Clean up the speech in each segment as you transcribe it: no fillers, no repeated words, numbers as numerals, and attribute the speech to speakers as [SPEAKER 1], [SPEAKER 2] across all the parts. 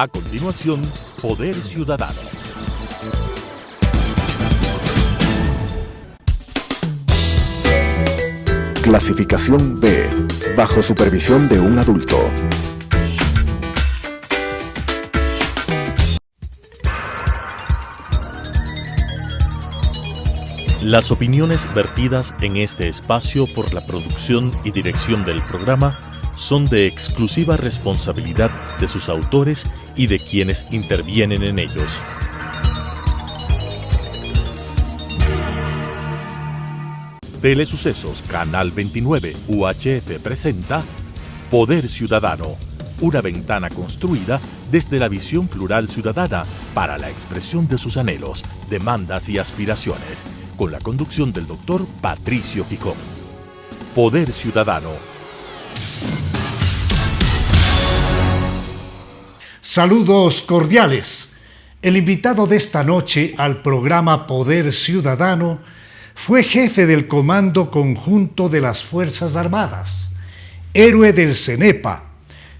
[SPEAKER 1] A continuación, Poder Ciudadano.
[SPEAKER 2] Clasificación B, bajo supervisión de un adulto.
[SPEAKER 1] Las opiniones vertidas en este espacio por la producción y dirección del programa son de exclusiva responsabilidad de sus autores y de quienes intervienen en ellos. Telesucesos Canal 29 UHF presenta Poder Ciudadano, una ventana construida desde la visión plural ciudadana para la expresión de sus anhelos, demandas y aspiraciones, con la conducción del doctor Patricio Picón. Poder Ciudadano.
[SPEAKER 3] Saludos cordiales. El invitado de esta noche al programa Poder Ciudadano fue jefe del Comando Conjunto de las Fuerzas Armadas, héroe del CENEPA,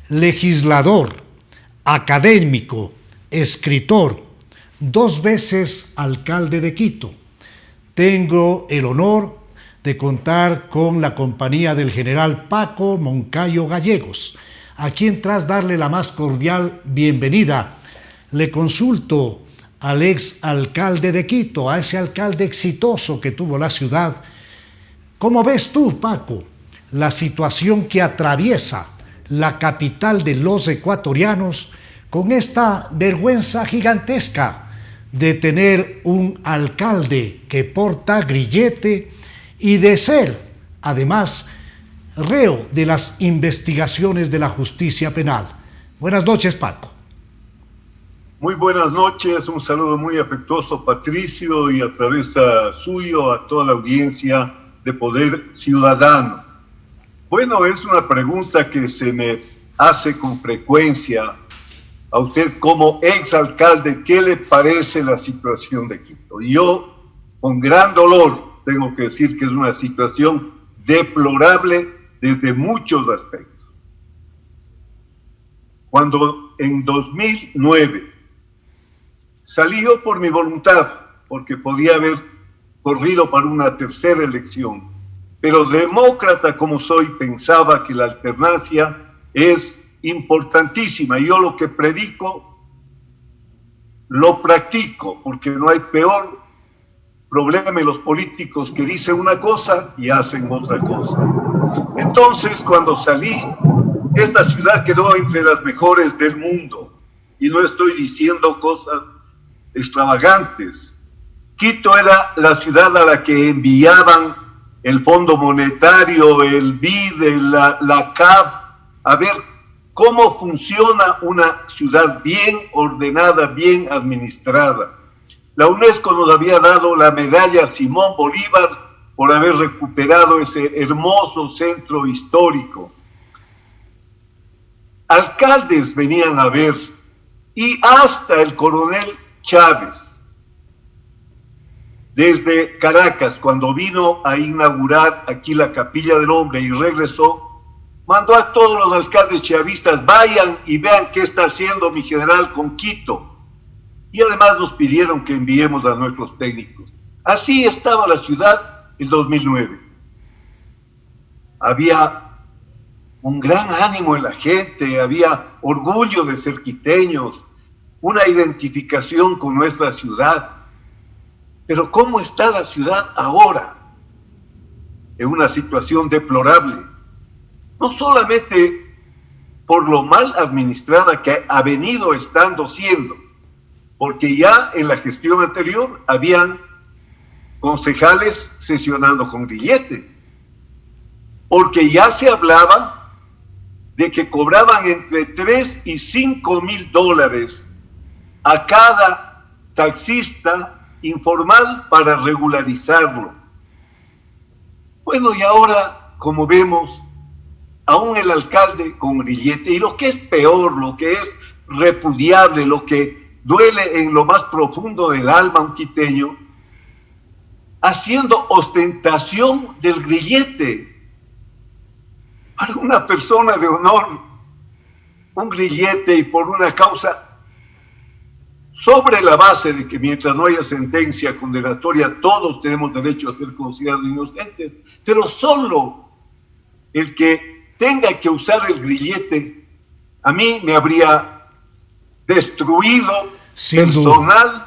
[SPEAKER 3] legislador, académico, escritor, 2 veces alcalde de Quito. Tengo el honor de contar con la compañía del general Paco Moncayo Gallegos, a quien tras darle la más cordial bienvenida, le consulto al ex alcalde de Quito, a ese alcalde exitoso que tuvo la ciudad. ¿Cómo ves tú, Paco, la situación que atraviesa la capital de los ecuatorianos con esta vergüenza gigantesca de tener un alcalde que porta grillete y de ser, además, reo de las investigaciones de la justicia penal? Buenas noches, Paco.
[SPEAKER 4] Muy buenas noches, un saludo muy afectuoso, Patricio, y a través suyo a toda la audiencia de Poder Ciudadano. Bueno, es una pregunta que se me hace con frecuencia a usted como exalcalde. ¿Qué le parece la situación de Quito? Y yo, con gran dolor, tengo que decir que es una situación deplorable desde muchos aspectos. Cuando en 2009 salí yo por mi voluntad, porque podía haber corrido para una tercera elección, pero demócrata como soy, pensaba que la alternancia es importantísima. Y yo lo que predico, lo practico, porque no hay peor problema en los políticos que dicen una cosa y hacen otra cosa. Entonces, cuando salí, esta ciudad quedó entre las mejores del mundo, y no estoy diciendo cosas extravagantes. Quito era la ciudad a la que enviaban el Fondo Monetario, el BID, la CAF, a ver cómo funciona una ciudad bien ordenada, bien administrada. La UNESCO nos había dado la medalla Simón Bolívar por haber recuperado ese hermoso centro histórico. Alcaldes venían a ver, y hasta el coronel Chávez, desde Caracas, cuando vino a inaugurar aquí la Capilla del Hombre y regresó, mandó a todos los alcaldes chavistas: vayan y vean qué está haciendo mi general con Quito. Y además nos pidieron que enviemos a nuestros técnicos. Así estaba la ciudad en 2009. Había un gran ánimo en la gente, había orgullo de ser quiteños, una identificación con nuestra ciudad. Pero ¿cómo está la ciudad ahora? En una situación deplorable. No solamente por lo mal administrada que ha venido estando siendo, porque ya en la gestión anterior habían concejales sesionando con grillete, porque ya se hablaba de que cobraban entre 3 y 5 mil dólares a cada taxista informal para regularizarlo. Bueno, y ahora, como vemos, aún el alcalde con grillete, y lo que es peor, lo que es repudiable, lo que duele en lo más profundo del alma un quiteño, haciendo ostentación del grillete. Para una persona de honor, un grillete, y por una causa sobre la base de que mientras no haya sentencia condenatoria, todos tenemos derecho a ser considerados inocentes, pero solo el que tenga que usar el grillete, a mí me habría destruido personal,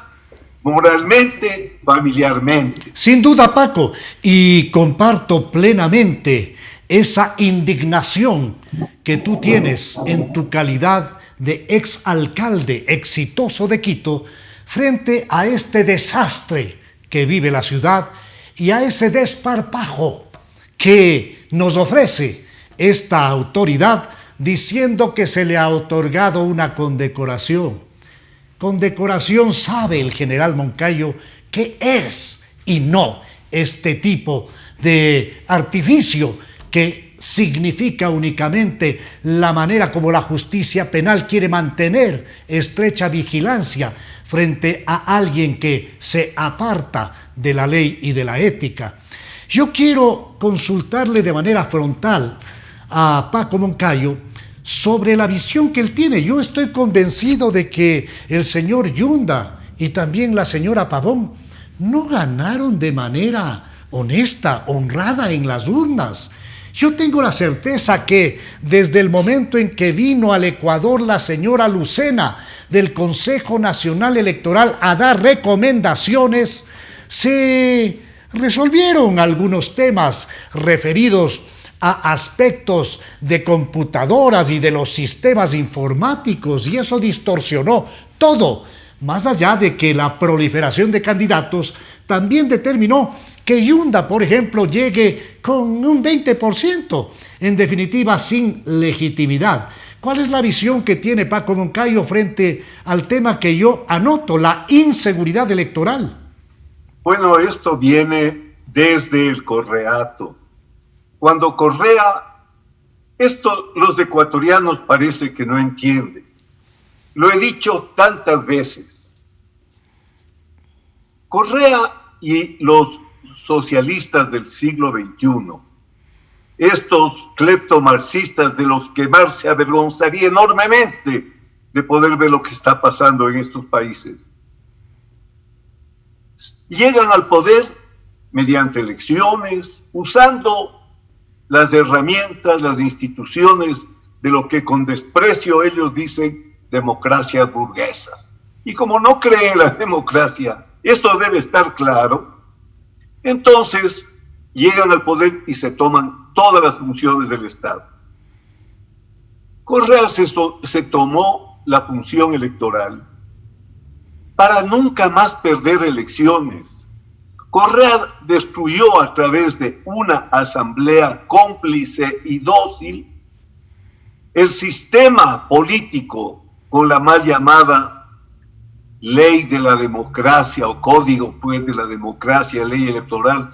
[SPEAKER 4] moralmente, familiarmente.
[SPEAKER 3] Sin duda, Paco, y comparto plenamente esa indignación que tú tienes en tu calidad de exalcalde exitoso de Quito frente a este desastre que vive la ciudad y a ese desparpajo que nos ofrece esta autoridad diciendo que se le ha otorgado una condecoración. Condecoración sabe el general Moncayo qué es y no este tipo de artificio que significa únicamente la manera como la justicia penal quiere mantener estrecha vigilancia frente a alguien que se aparta de la ley y de la ética. Yo quiero consultarle de manera frontal a Paco Moncayo sobre la visión que él tiene. Yo estoy convencido de que el señor Yunda y también la señora Pavón no ganaron de manera honesta, honrada en las urnas. Yo tengo la certeza que desde el momento en que vino al Ecuador la señora Lucena del Consejo Nacional Electoral a dar recomendaciones, se resolvieron algunos temas referidos a aspectos de computadoras y de los sistemas informáticos, y eso distorsionó todo, más allá de que la proliferación de candidatos también determinó que Yunda, por ejemplo, llegue con un 20%, en definitiva sin legitimidad. ¿Cuál es la visión que tiene Paco Moncayo frente al tema que yo anoto, la inseguridad electoral?
[SPEAKER 4] Bueno, esto viene desde el Correato. Cuando Correa, esto los ecuatorianos parece que no entienden. Lo he dicho tantas veces. Correa y los socialistas del siglo XXI, estos cleptomarxistas de los que Marx se avergonzaría enormemente de poder ver lo que está pasando en estos países, llegan al poder mediante elecciones, usando las herramientas, las instituciones de lo que con desprecio ellos dicen democracias burguesas. Y como no creen en la democracia, esto debe estar claro, entonces llegan al poder y se toman todas las funciones del Estado. Correa se tomó la función electoral para nunca más perder elecciones. Correa destruyó a través de una asamblea cómplice y dócil el sistema político con la mal llamada ley de la democracia o código pues de la democracia, ley electoral.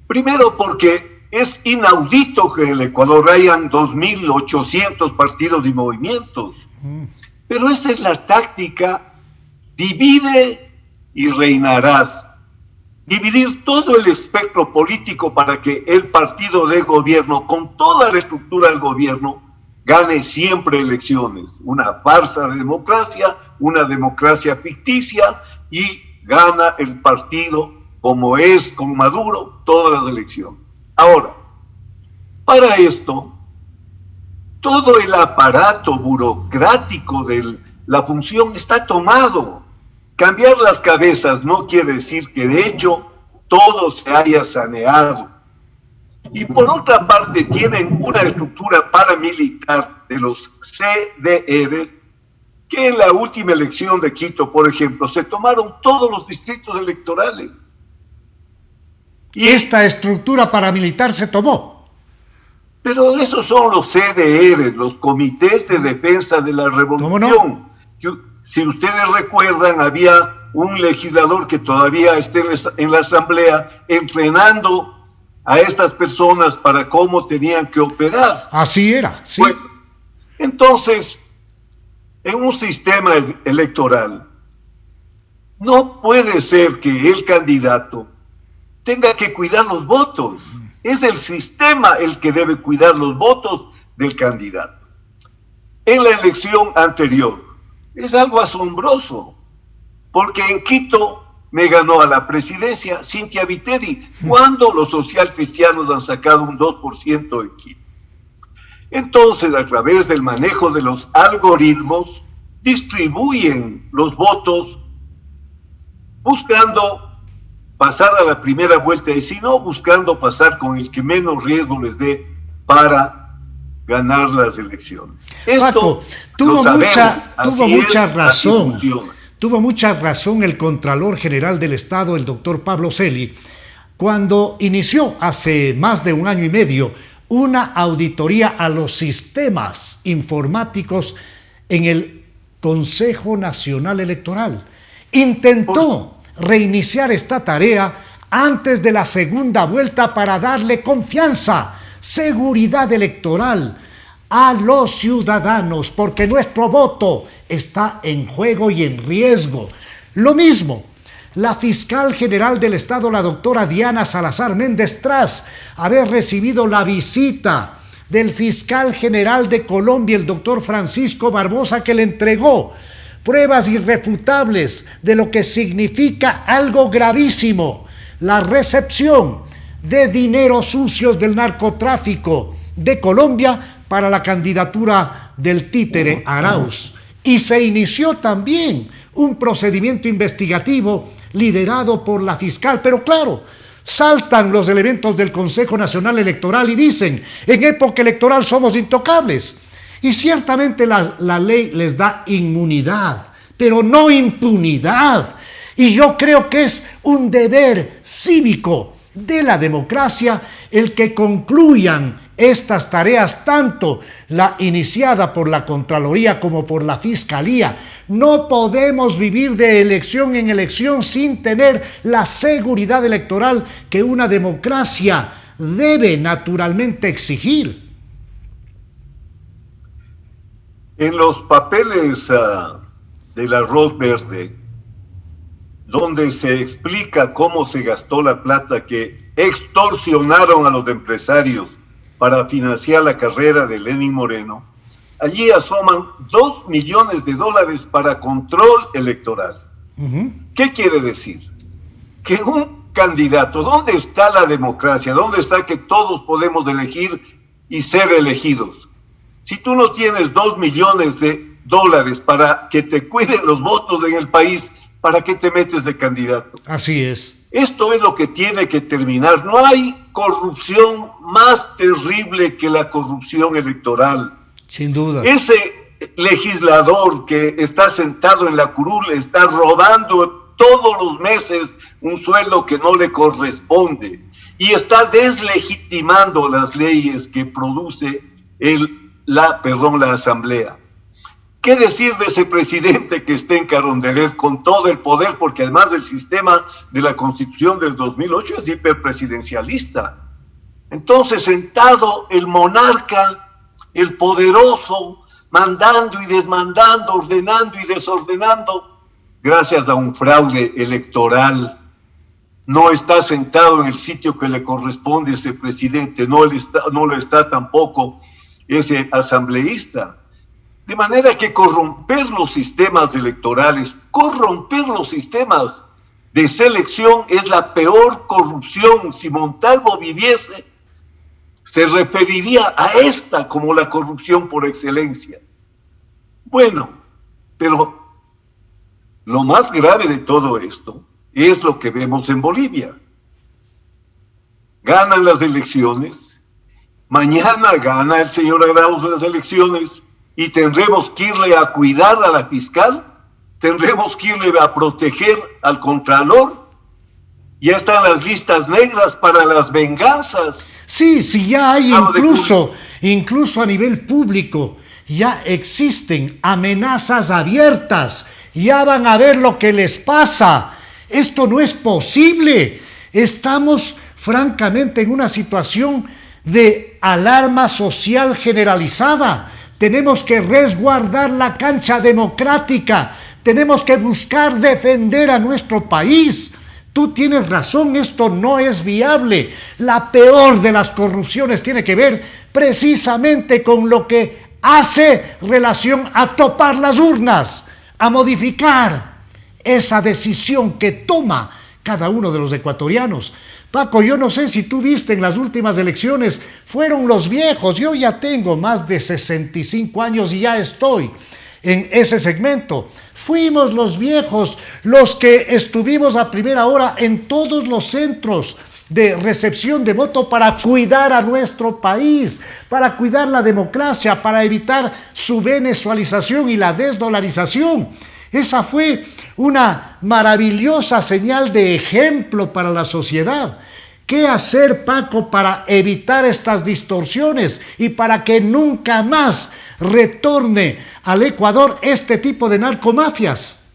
[SPEAKER 4] Primero porque es inaudito que en el Ecuador hayan 2.800 partidos y movimientos. Pero esa es la táctica, divide y reinarás. Dividir todo el espectro político para que el partido de gobierno, con toda la estructura del gobierno, gane siempre elecciones. Una farsa de democracia, una democracia ficticia, y gana el partido, como es con Maduro, todas las elecciones. Ahora, para esto, todo el aparato burocrático de la función está tomado. Cambiar las cabezas no quiere decir que de hecho todo se haya saneado. Y por otra parte tienen una estructura paramilitar de los CDRs que en la última elección de Quito, por ejemplo, se tomaron todos los distritos electorales.
[SPEAKER 3] Y esta estructura paramilitar se tomó.
[SPEAKER 4] Pero esos son los CDRs, los Comités de Defensa de la Revolución.
[SPEAKER 3] ¿Cómo no?
[SPEAKER 4] Si ustedes recuerdan, había un legislador que todavía está en la asamblea entrenando a estas personas para cómo tenían que operar.
[SPEAKER 3] Así era, sí.
[SPEAKER 4] Bueno, entonces, en un sistema electoral, no puede ser que el candidato tenga que cuidar los votos. Es el sistema el que debe cuidar los votos del candidato. En la elección anterior, es algo asombroso. porque en Quito me ganó a la presidencia Cynthia Viteri, cuando los socialcristianos han sacado un 2% en Quito. Entonces, a través del manejo de los algoritmos, distribuyen los votos buscando pasar a la primera vuelta y si no, buscando pasar con el que menos riesgo les dé para ganar las elecciones.
[SPEAKER 3] Paco, tuvo mucha razón. Tuvo mucha razón el Contralor General del Estado, el doctor Pablo Celi, cuando inició hace más de un año y medio una auditoría a los sistemas informáticos en el Consejo Nacional Electoral. Intentó reiniciar esta tarea antes de la segunda vuelta para darle confianza, seguridad electoral a los ciudadanos, porque nuestro voto está en juego y en riesgo. Lo mismo, la fiscal general del Estado, la doctora Diana Salazar Méndez, tras haber recibido la visita del fiscal general de Colombia, el doctor Francisco Barbosa, que le entregó pruebas irrefutables de lo que significa algo gravísimo, la recepción de dineros sucios del narcotráfico de Colombia para la candidatura del títere Arauz. Y se inició también un procedimiento investigativo liderado por la fiscal, pero claro, saltan los elementos del Consejo Nacional Electoral y dicen, en época electoral somos intocables. Y ciertamente la ley les da inmunidad, pero no impunidad. Y yo creo que es un deber cívico de la democracia el que concluyan estas tareas, tanto la iniciada por la Contraloría como por la Fiscalía. No podemos vivir de elección en elección sin tener la seguridad electoral que una democracia debe naturalmente exigir.
[SPEAKER 4] En los papeles del arroz verde, donde se explica cómo se gastó la plata que extorsionaron a los empresarios para financiar la carrera de Lenín Moreno, allí asoman $2 millones para control electoral. ¿Qué quiere decir? Que un candidato, ¿dónde está la democracia? ¿Dónde está que todos podemos elegir y ser elegidos? Si tú no tienes $2 millones para que te cuiden los votos en el país, ¿para qué te metes de candidato?
[SPEAKER 3] Así es.
[SPEAKER 4] Esto es lo que tiene que terminar. No hay corrupción más terrible que la corrupción electoral.
[SPEAKER 3] Sin duda.
[SPEAKER 4] Ese legislador que está sentado en la curul está robando todos los meses un sueldo que no le corresponde y está deslegitimando las leyes que produce la Asamblea. ¿Qué decir de ese presidente que está en Carondelet con todo el poder? Porque además del sistema de la Constitución del 2008 es hiperpresidencialista. Entonces, sentado el monarca, el poderoso, mandando y desmandando, ordenando y desordenando, gracias a un fraude electoral. No está sentado en el sitio que le corresponde a ese presidente, no lo está tampoco ese asambleísta. De manera que corromper los sistemas electorales, corromper los sistemas de selección es la peor corrupción. Si Montalvo viviese, se referiría a esta como la corrupción por excelencia. Bueno, pero lo más grave de todo esto es lo que vemos en Bolivia. Ganan las elecciones, mañana gana el señor Arauz las elecciones, y tendremos que irle a cuidar a la fiscal, tendremos que irle a proteger al contralor. Ya están las listas negras para las venganzas.
[SPEAKER 3] Sí, ya hay incluso a nivel público, ya existen amenazas abiertas, ya van a ver lo que les pasa. Esto no es posible. Estamos francamente en una situación de alarma social generalizada. Tenemos que resguardar la cancha democrática, tenemos que buscar defender a nuestro país. Tú tienes razón, esto no es viable. La peor de las corrupciones tiene que ver precisamente con lo que hace relación a topar las urnas, a modificar esa decisión que toma cada uno de los ecuatorianos. Paco, yo no sé si tú viste en las últimas elecciones, fueron los viejos, yo ya tengo más de 65 años y ya estoy en ese segmento. Fuimos los viejos los que estuvimos a primera hora en todos los centros de recepción de voto para cuidar a nuestro país, para cuidar la democracia, para evitar su venezualización y la desdolarización. Esa fue una maravillosa señal de ejemplo para la sociedad. ¿Qué hacer, Paco, para evitar estas distorsiones y para que nunca más retorne al Ecuador este tipo de narcomafias?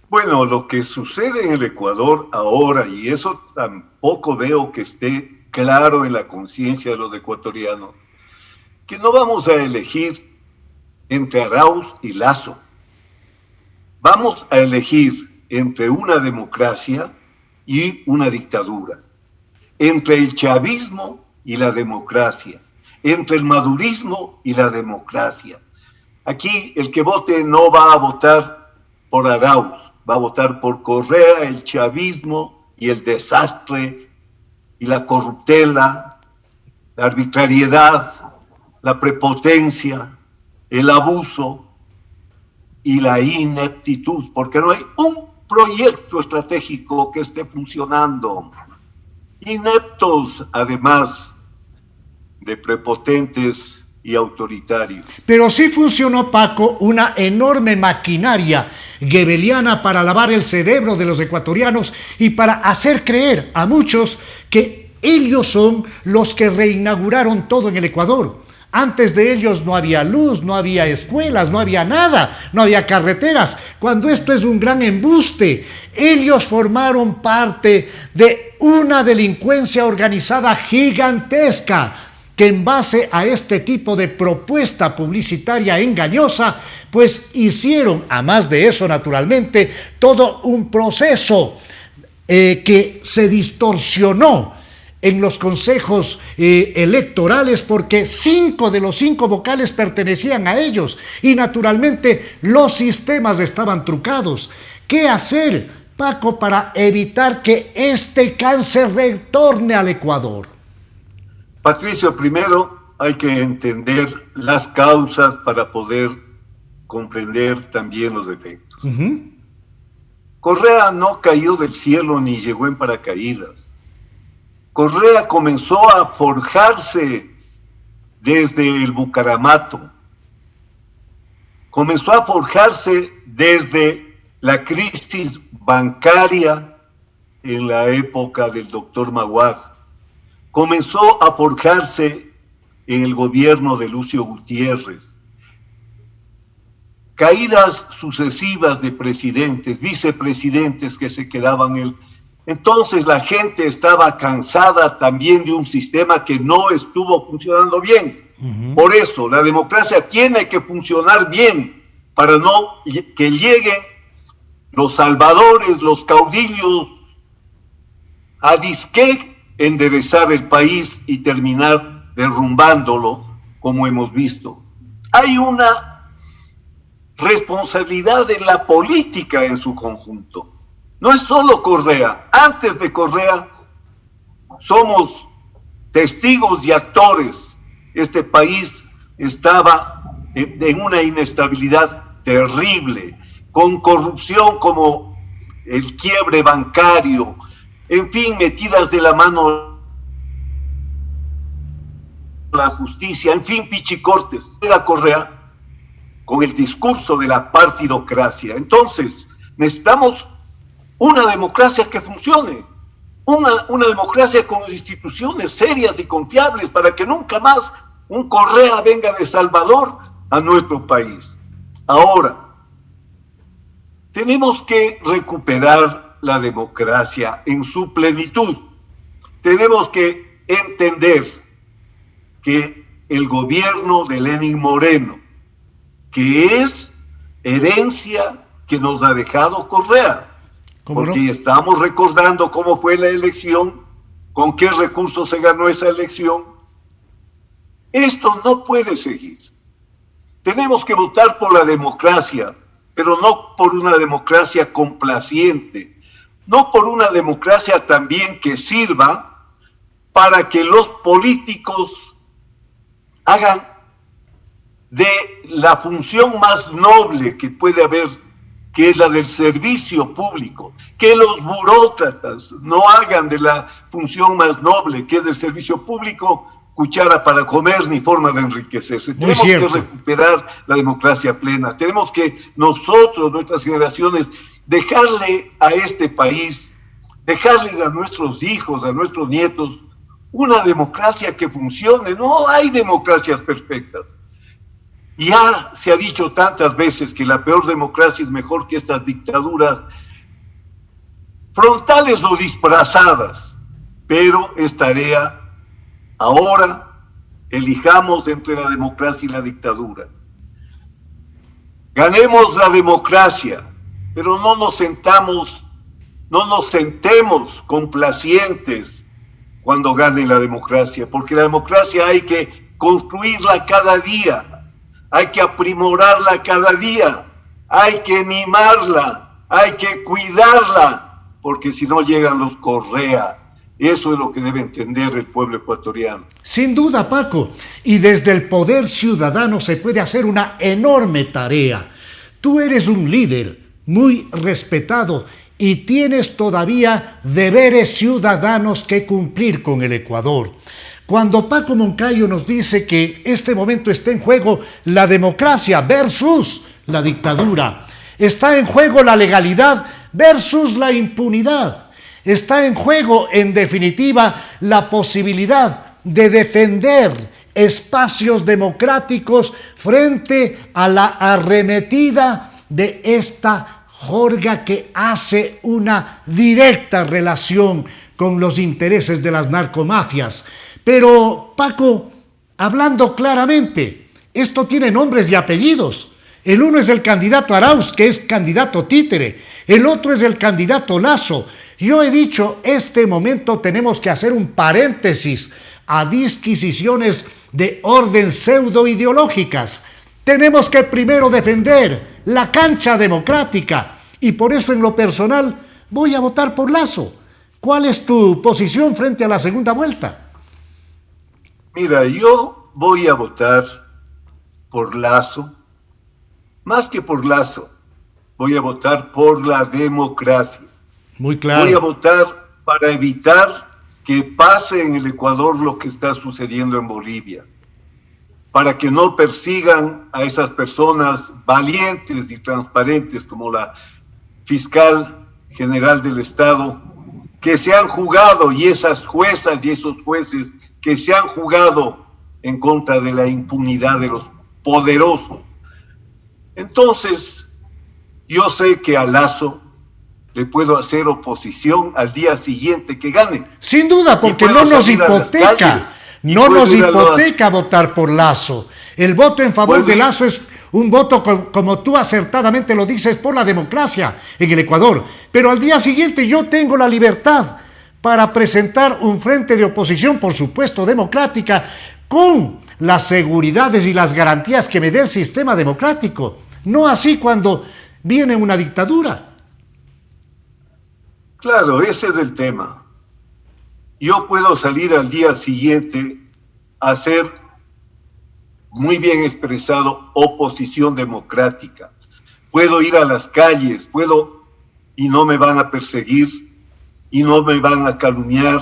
[SPEAKER 4] Bueno, lo que sucede en el Ecuador ahora, y eso tampoco veo que esté claro en la conciencia de los ecuatorianos, que no vamos a elegir entre Arauz y Lasso. Vamos a elegir entre una democracia y una dictadura, entre el chavismo y la democracia, entre el madurismo y la democracia. Aquí el que vote no va a votar por Arauz, va a votar por Correa, el chavismo y el desastre y la corruptela, la arbitrariedad, la prepotencia, el abuso y la ineptitud, porque no hay un proyecto estratégico que esté funcionando. Ineptos, además de prepotentes y autoritarios.
[SPEAKER 3] Pero sí funcionó, Paco, una enorme maquinaria goebbeliana para lavar el cerebro de los ecuatorianos y para hacer creer a muchos que ellos son los que reinauguraron todo en el Ecuador. Antes de ellos no había luz, no había escuelas, no había nada, no había carreteras, cuando esto es un gran embuste. Ellos formaron parte de una delincuencia organizada gigantesca que en base a este tipo de propuesta publicitaria engañosa, pues hicieron, a más de eso naturalmente, todo un proceso que se distorsionó en los consejos electorales, porque 5 de los 5 vocales pertenecían a ellos y naturalmente los sistemas estaban trucados. ¿Qué hacer, Paco, para evitar que este cáncer retorne al Ecuador?
[SPEAKER 4] Patricio, primero hay que entender las causas para poder comprender también los efectos. Correa no cayó del cielo ni llegó en paracaídas. Correa comenzó a forjarse desde el Bucaramato, comenzó a forjarse desde la crisis bancaria en la época del doctor Maguad, comenzó a forjarse en el gobierno de Lucio Gutiérrez. Caídas sucesivas de presidentes, vicepresidentes que se quedaban en el... Entonces la gente estaba cansada también de un sistema que no estuvo funcionando bien. Por eso la democracia tiene que funcionar bien para no que lleguen los salvadores, los caudillos a disque enderezar el país y terminar derrumbándolo como hemos visto. Hay una responsabilidad de la política en su conjunto. No es solo Correa. Antes de Correa somos testigos y actores. Este país estaba en una inestabilidad terrible, con corrupción como el quiebre bancario, en fin, metidas de la mano la justicia, en fin, pichicortes. Era Correa con el discurso de la partidocracia. Entonces, necesitamos una democracia que funcione, una democracia con instituciones serias y confiables para que nunca más un Correa venga de Salvador a nuestro país. Ahora, tenemos que recuperar la democracia en su plenitud. Tenemos que entender que el gobierno de Lenín Moreno, que es herencia que nos ha dejado Correa, porque estamos recordando cómo fue la elección, con qué recursos se ganó esa elección. Esto no puede seguir. Tenemos que votar por la democracia, pero no por una democracia complaciente, no por una democracia también que sirva para que los políticos hagan de la función más noble que puede haber, que es la del servicio público, que los burócratas no hagan de la función más noble, que es del servicio público, cuchara para comer ni forma de enriquecerse. Tenemos que recuperar la democracia plena. Tenemos que nosotros, nuestras generaciones, dejarle a este país, dejarle a nuestros hijos, a nuestros nietos, una democracia que funcione. No hay democracias perfectas. Ya se ha dicho tantas veces que la peor democracia es mejor que estas dictaduras frontales o disfrazadas, pero es tarea. Ahora elijamos entre la democracia y la dictadura. Ganemos la democracia, pero no nos sentemos complacientes cuando gane la democracia, porque la democracia hay que construirla cada día, hay que aprimorarla cada día, hay que mimarla, hay que cuidarla, porque si no llegan los Correa. Eso es lo que debe entender el pueblo ecuatoriano.
[SPEAKER 3] Sin duda, Paco, y desde el poder ciudadano se puede hacer una enorme tarea. Tú eres un líder muy respetado y tienes todavía deberes ciudadanos que cumplir con el Ecuador. Cuando Paco Moncayo nos dice que este momento está en juego la democracia versus la dictadura, está en juego la legalidad versus la impunidad, está en juego, en definitiva, la posibilidad de defender espacios democráticos frente a la arremetida de esta jorga que hace una directa relación con los intereses de las narcomafias. Pero, Paco, hablando claramente, esto tiene nombres y apellidos. El uno es el candidato Arauz, que es candidato títere. El otro es el candidato Lasso. Yo he dicho, este momento tenemos que hacer un paréntesis a disquisiciones de orden pseudo-ideológicas. Tenemos que primero defender la cancha democrática y por eso en lo personal voy a votar por Lasso. ¿Cuál es tu posición frente a la segunda vuelta?
[SPEAKER 4] Mira, yo voy a votar por Lasso, más que por Lasso, voy a votar por la democracia.
[SPEAKER 3] Muy claro.
[SPEAKER 4] Voy a votar para evitar que pase en el Ecuador lo que está sucediendo en Bolivia, para que no persigan a esas personas valientes y transparentes como la fiscal general del Estado, que se han jugado, y esas juezas y esos jueces que se han jugado en contra de la impunidad de los poderosos. Entonces, yo sé que a Lasso le puedo hacer oposición al día siguiente que gane.
[SPEAKER 3] Sin duda, porque no nos hipoteca. No nos hipoteca votar por Lasso. El voto en favor de Lasso es un voto, como tú acertadamente lo dices, por la democracia en el Ecuador. Pero al día siguiente yo tengo la libertad para presentar un frente de oposición, por supuesto democrática, con las seguridades y las garantías que me dé el sistema democrático. No así cuando viene una dictadura.
[SPEAKER 4] Claro, ese es el tema. Yo puedo salir al día siguiente a hacer, muy bien expresado, oposición democrática. Puedo ir a las calles, y no me van a perseguir, y no me van a calumniar,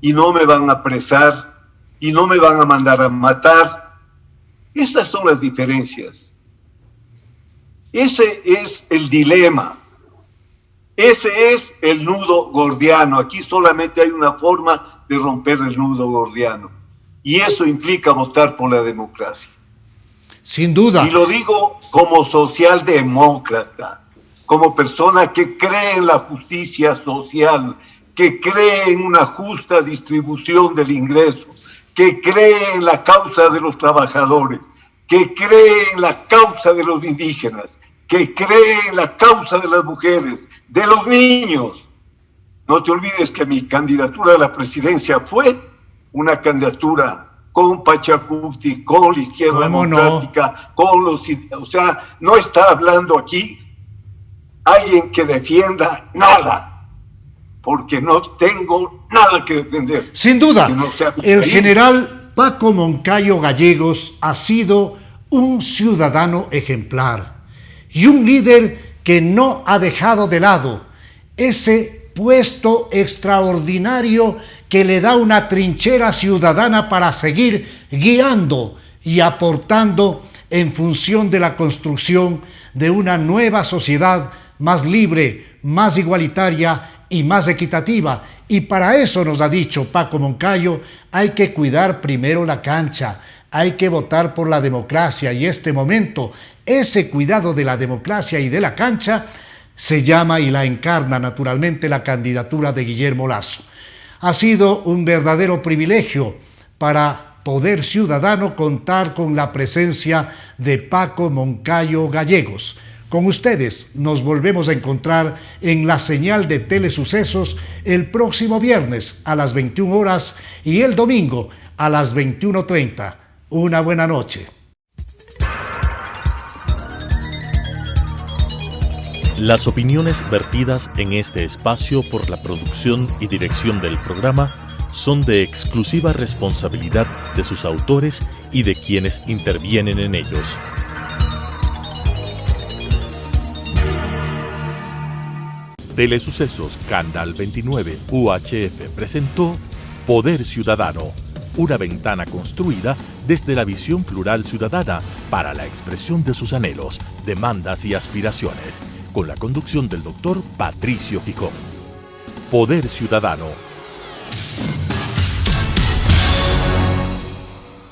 [SPEAKER 4] y no me van a apresar, y no me van a mandar a matar. Esas son las diferencias. Ese es el dilema. Ese es el nudo gordiano. Aquí solamente hay una forma de romper el nudo gordiano. Y eso implica votar por la democracia.
[SPEAKER 3] Sin duda.
[SPEAKER 4] Y lo digo como socialdemócrata, como persona que cree en la justicia social, que cree en una justa distribución del ingreso, que cree en la causa de los trabajadores, que cree en la causa de los indígenas, que cree en la causa de las mujeres, de los niños. No te olvides que mi candidatura a la presidencia fue una candidatura con Pachacuti, con la izquierda democrática, con los... O sea, no está hablando aquí alguien que defienda nada, porque no tengo nada que defender.
[SPEAKER 3] Sin duda, no el general Paco Moncayo Gallegos ha sido un ciudadano ejemplar y un líder que no ha dejado de lado ese puesto extraordinario que le da una trinchera ciudadana para seguir guiando y aportando en función de la construcción de una nueva sociedad más libre, más igualitaria y más equitativa. Y para eso nos ha dicho Paco Moncayo, hay que cuidar primero la cancha, hay que votar por la democracia, y este momento, ese cuidado de la democracia y de la cancha se llama y la encarna naturalmente la candidatura de Guillermo Lasso. Ha sido un verdadero privilegio para Poder Ciudadano contar con la presencia de Paco Moncayo Gallegos. Con ustedes nos volvemos a encontrar en la señal de Telesucesos el próximo viernes a las 21 horas y el domingo a las 21:30. Una buena noche.
[SPEAKER 1] Las opiniones vertidas en este espacio por la producción y dirección del programa son de exclusiva responsabilidad de sus autores y de quienes intervienen en ellos. Telesucesos Canal 29 UHF presentó Poder Ciudadano, una ventana construida desde la visión plural ciudadana para la expresión de sus anhelos, demandas y aspiraciones, con la conducción del doctor Patricio Gijón. Poder Ciudadano.